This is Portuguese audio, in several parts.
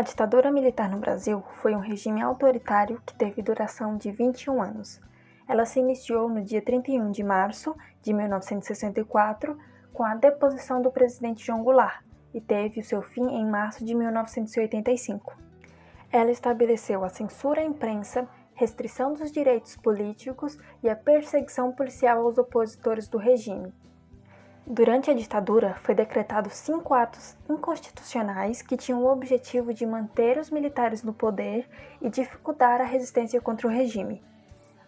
A ditadura militar no Brasil foi um regime autoritário que teve duração de 21 anos. Ela se iniciou no dia 31 de março de 1964, com a deposição do presidente João Goulart, e teve o seu fim em março de 1985. Ela estabeleceu a censura à imprensa, restrição dos direitos políticos e a perseguição policial aos opositores do regime. Durante a ditadura, foi decretado 5 atos inconstitucionais que tinham o objetivo de manter os militares no poder e dificultar a resistência contra o regime.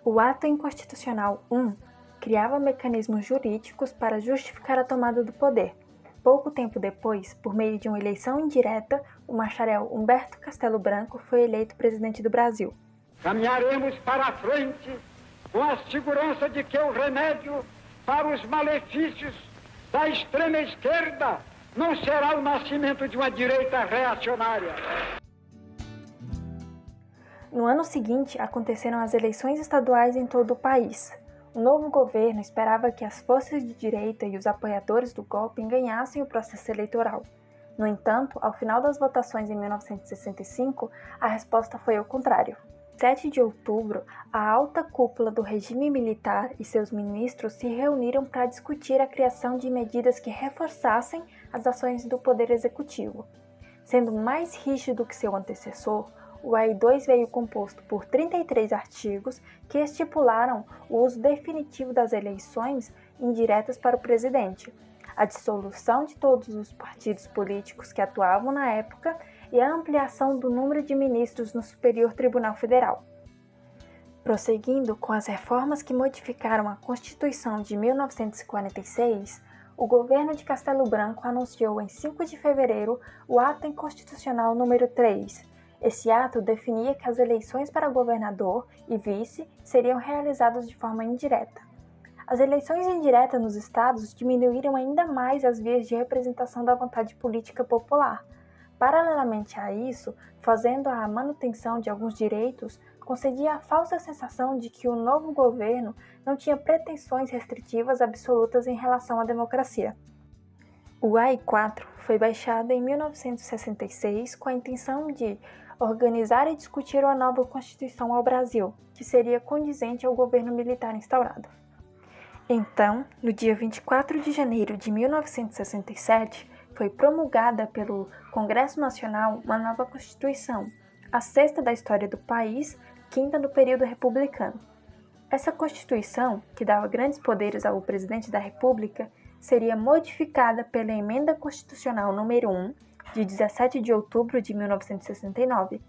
O Ato Inconstitucional 1 criava mecanismos jurídicos para justificar a tomada do poder. Pouco tempo depois, por meio de uma eleição indireta, o bacharel Humberto Castelo Branco foi eleito presidente do Brasil. Caminharemos para a frente com a segurança de que o remédio para os malefícios da extrema esquerda não será o nascimento de uma direita reacionária. No ano seguinte, aconteceram as eleições estaduais em todo o país. O novo governo esperava que as forças de direita e os apoiadores do golpe ganhassem o processo eleitoral. No entanto, ao final das votações em 1965, a resposta foi o contrário. 7 de outubro, a alta cúpula do regime militar e seus ministros se reuniram para discutir a criação de medidas que reforçassem as ações do Poder Executivo. Sendo mais rígido que seu antecessor, o AI-2 veio composto por 33 artigos que estipularam o uso definitivo das eleições indiretas para o presidente, a dissolução de todos os partidos políticos que atuavam na época e a ampliação do número de ministros no Superior Tribunal Federal. Prosseguindo com as reformas que modificaram a Constituição de 1946, o governo de Castelo Branco anunciou em 5 de fevereiro o Ato Inconstitucional número 3. Esse ato definia que as eleições para governador e vice seriam realizadas de forma indireta. As eleições indiretas nos estados diminuíram ainda mais as vias de representação da vontade política popular. Paralelamente a isso, fazendo a manutenção de alguns direitos, concedia a falsa sensação de que o novo governo não tinha pretensões restritivas absolutas em relação à democracia. O AI-4 foi baixado em 1966 com a intenção de organizar e discutir uma nova Constituição ao Brasil, que seria condizente ao governo militar instaurado. Então, no dia 24 de janeiro de 1967, foi promulgada pelo Congresso Nacional uma nova Constituição, a 6ª da história do país, 5ª do período republicano. Essa Constituição, que dava grandes poderes ao presidente da República, seria modificada pela Emenda Constitucional número 1, de 17 de outubro de 1969,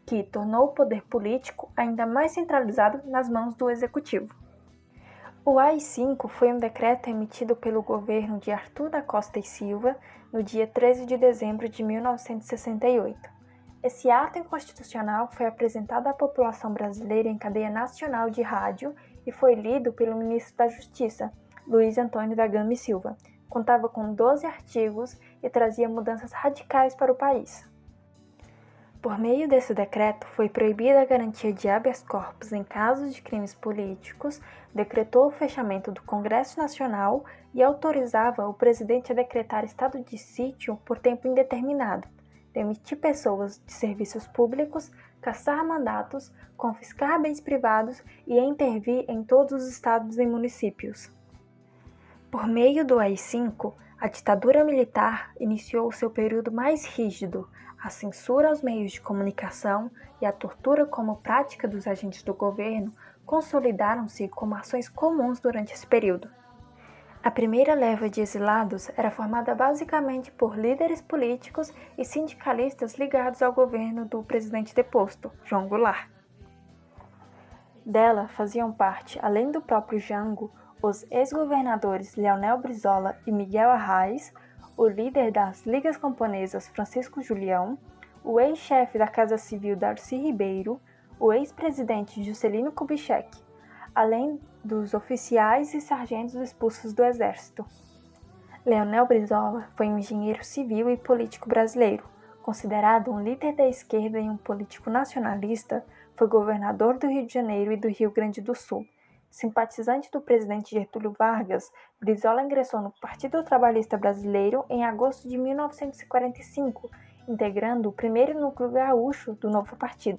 que tornou o poder político ainda mais centralizado nas mãos do Executivo. O AI-5 foi um decreto emitido pelo governo de Arthur da Costa e Silva no dia 13 de dezembro de 1968. Esse ato inconstitucional foi apresentado à população brasileira em cadeia nacional de rádio e foi lido pelo ministro da Justiça, Luiz Antônio da Gama e Silva. Contava com 12 artigos e trazia mudanças radicais para o país. Por meio desse decreto, foi proibida a garantia de habeas corpus em casos de crimes políticos, decretou o fechamento do Congresso Nacional e autorizava o presidente a decretar estado de sítio por tempo indeterminado, demitir pessoas de serviços públicos, cassar mandatos, confiscar bens privados e intervir em todos os estados e municípios. Por meio do AI-5, a ditadura militar iniciou seu período mais rígido. A censura aos meios de comunicação e a tortura como prática dos agentes do governo consolidaram-se como ações comuns durante esse período. A primeira leva de exilados era formada basicamente por líderes políticos e sindicalistas ligados ao governo do presidente deposto, João Goulart. Dela faziam parte, além do próprio Jango, os ex-governadores Leonel Brizola e Miguel Arraes, o líder das Ligas Camponesas Francisco Julião, o ex-chefe da Casa Civil Darcy Ribeiro, o ex-presidente Juscelino Kubitschek, além dos oficiais e sargentos expulsos do Exército. Leonel Brizola foi um engenheiro civil e político brasileiro. Considerado um líder da esquerda e um político nacionalista, foi governador do Rio de Janeiro e do Rio Grande do Sul. Simpatizante do presidente Getúlio Vargas, Brizola ingressou no Partido Trabalhista Brasileiro em agosto de 1945 integrando o primeiro núcleo gaúcho do novo partido.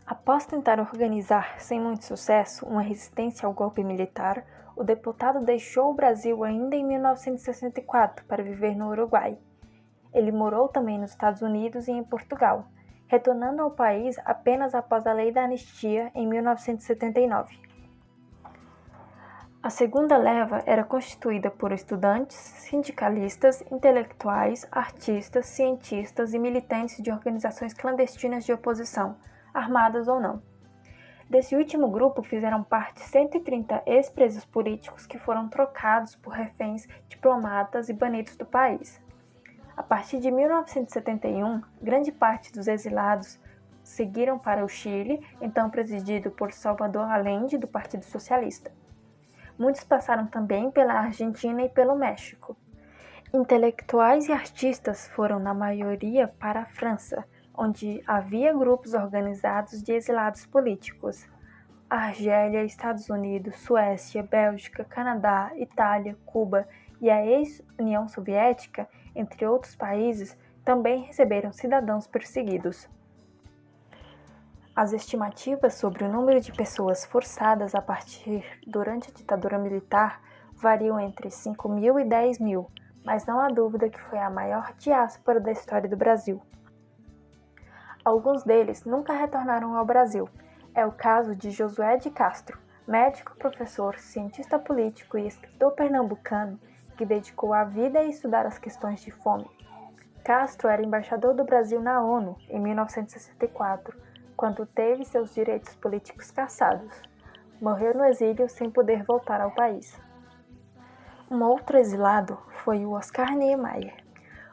Após tentar organizar, sem muito sucesso, uma resistência ao golpe militar, o deputado deixou o Brasil ainda em 1964 para viver no Uruguai. Ele morou também nos Estados Unidos e em Portugal, retornando ao país apenas após a Lei da Anistia em 1979. A segunda leva era constituída por estudantes, sindicalistas, intelectuais, artistas, cientistas e militantes de organizações clandestinas de oposição, armadas ou não. Desse último grupo fizeram parte 130 ex-presos políticos que foram trocados por reféns, diplomatas e banidos do país. A partir de 1971, grande parte dos exilados seguiram para o Chile, então presidido por Salvador Allende, do Partido Socialista. Muitos passaram também pela Argentina e pelo México. Intelectuais e artistas foram, na maioria, para a França, onde havia grupos organizados de exilados políticos. Argélia, Estados Unidos, Suécia, Bélgica, Canadá, Itália, Cuba e a ex-União Soviética, entre outros países, também receberam cidadãos perseguidos. As estimativas sobre o número de pessoas forçadas a partir durante a ditadura militar variam entre 5.000 e 10.000, mas não há dúvida que foi a maior diáspora da história do Brasil. Alguns deles nunca retornaram ao Brasil. É o caso de Josué de Castro, médico, professor, cientista político e escritor pernambucano que dedicou a vida a estudar as questões de fome. Castro era embaixador do Brasil na ONU em 1964, quando teve seus direitos políticos cassados. Morreu no exílio sem poder voltar ao país. Um outro exilado foi o Oscar Niemeyer.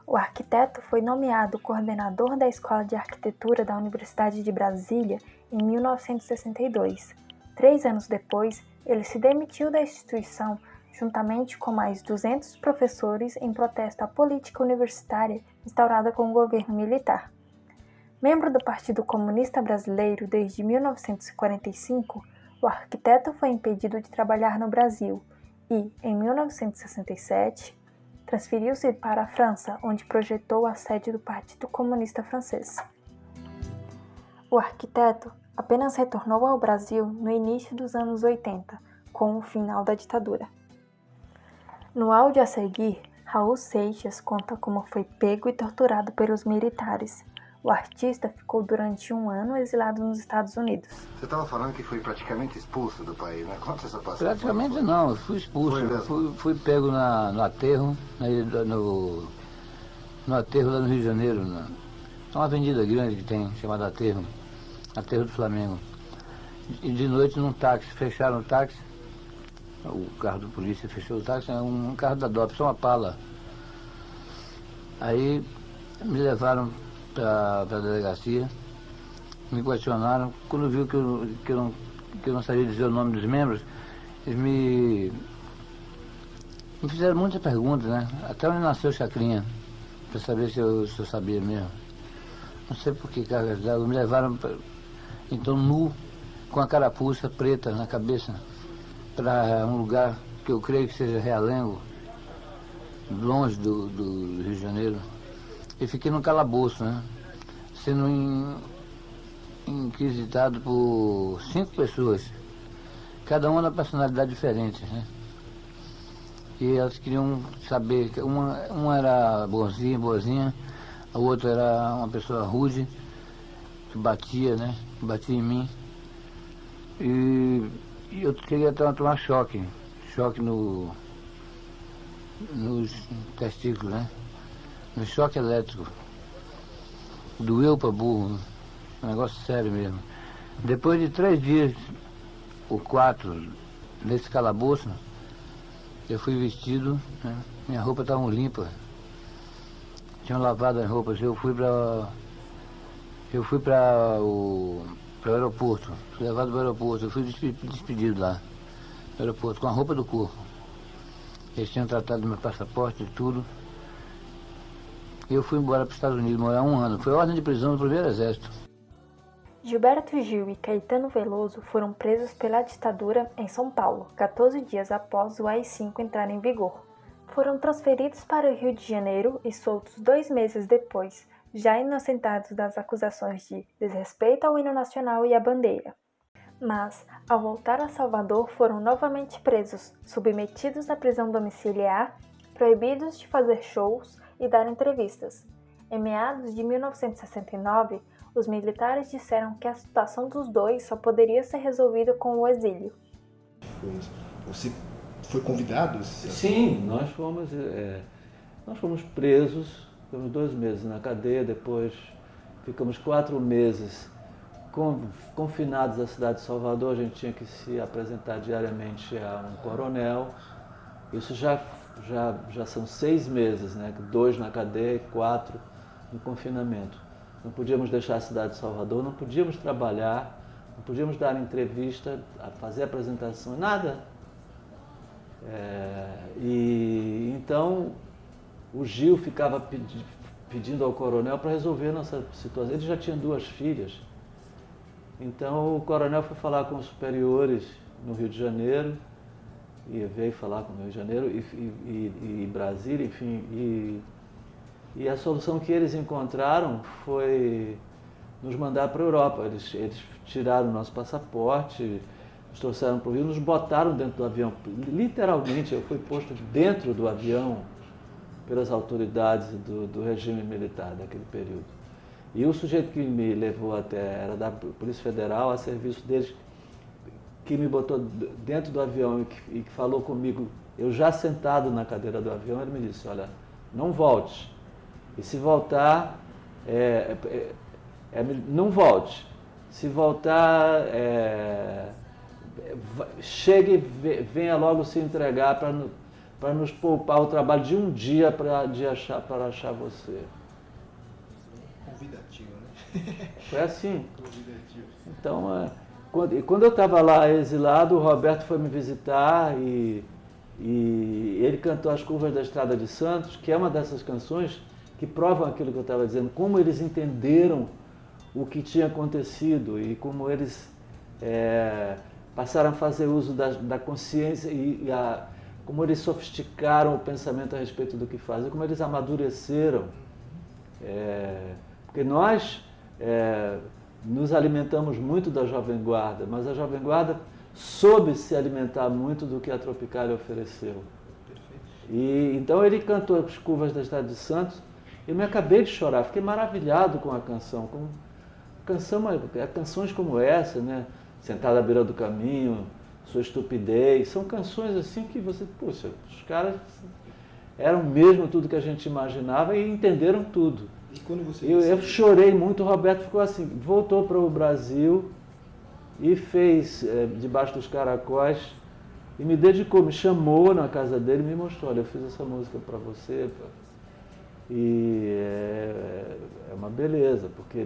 O arquiteto foi nomeado coordenador da Escola de Arquitetura da Universidade de Brasília em 1962. 3 anos depois, ele se demitiu da instituição juntamente com mais 200 professores em protesto à política universitária instaurada com o governo militar. Membro do Partido Comunista Brasileiro desde 1945, o arquiteto foi impedido de trabalhar no Brasil e, em 1967, transferiu-se para a França, onde projetou a sede do Partido Comunista Francês. O arquiteto apenas retornou ao Brasil no início dos anos 80, com o final da ditadura. No áudio a seguir, Raul Seixas conta como foi pego e torturado pelos militares. O artista ficou durante 1 ano exilado nos Estados Unidos. Você estava falando que foi praticamente expulso do país, né? Conta essa passagem. Praticamente não, eu fui expulso. Fui pego no aterro, no aterro lá no Rio de Janeiro. É uma avenida grande que tem, chamada Aterro do Flamengo. E de noite num táxi, fecharam o táxi, o carro do polícia fechou o táxi, é um carro da DOP, só uma pala. Aí me levaram para a delegacia, me questionaram. Quando viu que eu não sabia dizer o nome dos membros, eles me fizeram muitas perguntas, né? Até onde nasceu Chacrinha, para saber se eu sabia mesmo. Não sei por que cargas d'água, me levaram então nu, com a carapuça preta na cabeça, para um lugar que eu creio que seja Realengo, longe do Rio de Janeiro. E fiquei num calabouço, né? Sendo inquisitado por 5 pessoas, cada uma de personalidade diferente, né? E elas queriam saber, uma era boazinha, a outra era uma pessoa rude, que batia, né? Batia em mim. E eu queria tomar choque nos testículos, né? No choque elétrico. Doeu pra burro, um negócio sério mesmo. Depois de 3 dias, ou 4, nesse calabouço, eu fui vestido, né? Minha roupa estava limpa. Tinham lavado as roupas, eu fui para o aeroporto, fui levado para o aeroporto, eu fui despedido lá, no aeroporto, com a roupa do corpo. Eles tinham tratado do meu passaporte e tudo. E eu fui embora para os Estados Unidos, morar 1 ano. Foi ordem de prisão do 1º Exército. Gilberto Gil e Caetano Veloso foram presos pela ditadura em São Paulo, 14 dias após o AI-5 entrar em vigor. Foram transferidos para o Rio de Janeiro e soltos 2 meses depois, já inocentados das acusações de desrespeito ao hino nacional e à bandeira. Mas, ao voltar a Salvador, foram novamente presos, submetidos à prisão domiciliar, proibidos de fazer shows e dar entrevistas. Em meados de 1969, os militares disseram que a situação dos dois só poderia ser resolvida com o exílio. Você foi convidado? Sim, nós fomos presos, ficamos 2 meses na cadeia, depois ficamos 4 meses confinados à cidade de Salvador. A gente tinha que se apresentar diariamente a um coronel. Isso já são 6 meses, né? 2 na cadeia e 4 no confinamento. Não podíamos deixar a cidade de Salvador, não podíamos trabalhar, não podíamos dar entrevista, fazer apresentação, nada. E então o Gil ficava pedindo ao coronel para resolver a nossa situação. Ele já tinha 2 filhas. Então o coronel foi falar com os superiores no Rio de Janeiro, e veio falar com o Rio de Janeiro e Brasília, enfim, e a solução que eles encontraram foi nos mandar para a Europa. Eles tiraram o nosso passaporte, nos trouxeram para o Rio, nos botaram dentro do avião. Literalmente, eu fui posto dentro do avião pelas autoridades do regime militar daquele período. E o sujeito que me levou era da Polícia Federal, a serviço deles, que me botou dentro do avião e que falou comigo, eu já sentado na cadeira do avião, ele me disse, olha, não volte. E se voltar, não volte. Se voltar, chegue e venha logo se entregar para nos poupar o trabalho de um dia para achar você. Convidativo, né? Foi assim. Convidativo. Então, quando eu estava lá exilado, o Roberto foi me visitar e ele cantou As Curvas da Estrada de Santos, que é uma dessas canções que provam aquilo que eu estava dizendo, como eles entenderam o que tinha acontecido e como eles passaram a fazer uso da consciência como eles sofisticaram o pensamento a respeito do que fazem, como eles amadureceram. Porque nós nos alimentamos muito da Jovem Guarda, mas a Jovem Guarda soube se alimentar muito do que a Tropicália ofereceu. E então ele cantou As Curvas da Estrada de Santos. Eu me acabei de chorar, fiquei maravilhado com a canção. Canções como essa, né? Sentada à beira do caminho, Sua Estupidez, são canções assim que você, puxa, os caras eram mesmo tudo que a gente imaginava e entenderam tudo. E quando você eu chorei muito, o Roberto ficou assim, voltou para o Brasil e fez Debaixo dos Caracóis e me dedicou, me chamou na casa dele e me mostrou, olha, eu fiz essa música para você. E é uma beleza, porque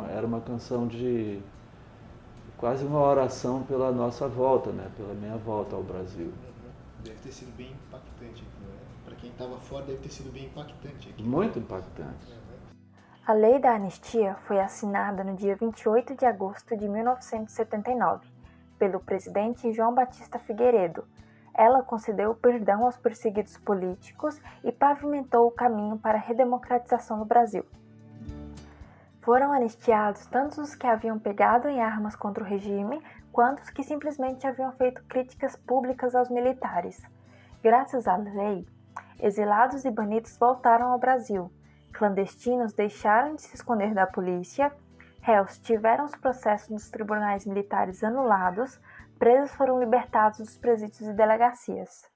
era uma canção de quase uma oração pela nossa volta, né? Pela minha volta ao Brasil. Deve ter sido bem impactante aqui, né? Para quem estava fora, deve ter sido bem impactante aqui. Muito impactante. A Lei da Anistia foi assinada no dia 28 de agosto de 1979, pelo presidente João Batista Figueiredo. Ela concedeu perdão aos perseguidos políticos e pavimentou o caminho para a redemocratização do Brasil. Foram anistiados tanto os que haviam pegado em armas contra o regime, quanto os que simplesmente haviam feito críticas públicas aos militares. Graças à lei, exilados e banidos voltaram ao Brasil, clandestinos deixaram de se esconder da polícia, réus tiveram os processos nos tribunais militares anulados, presos foram libertados dos presídios e delegacias.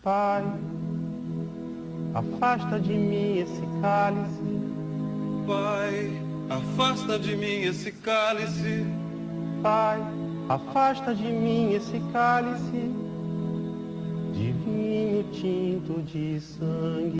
Pai, afasta de mim esse cálice. Pai, afasta de mim esse cálice. Pai, afasta de mim esse cálice de vinho tinto de sangue.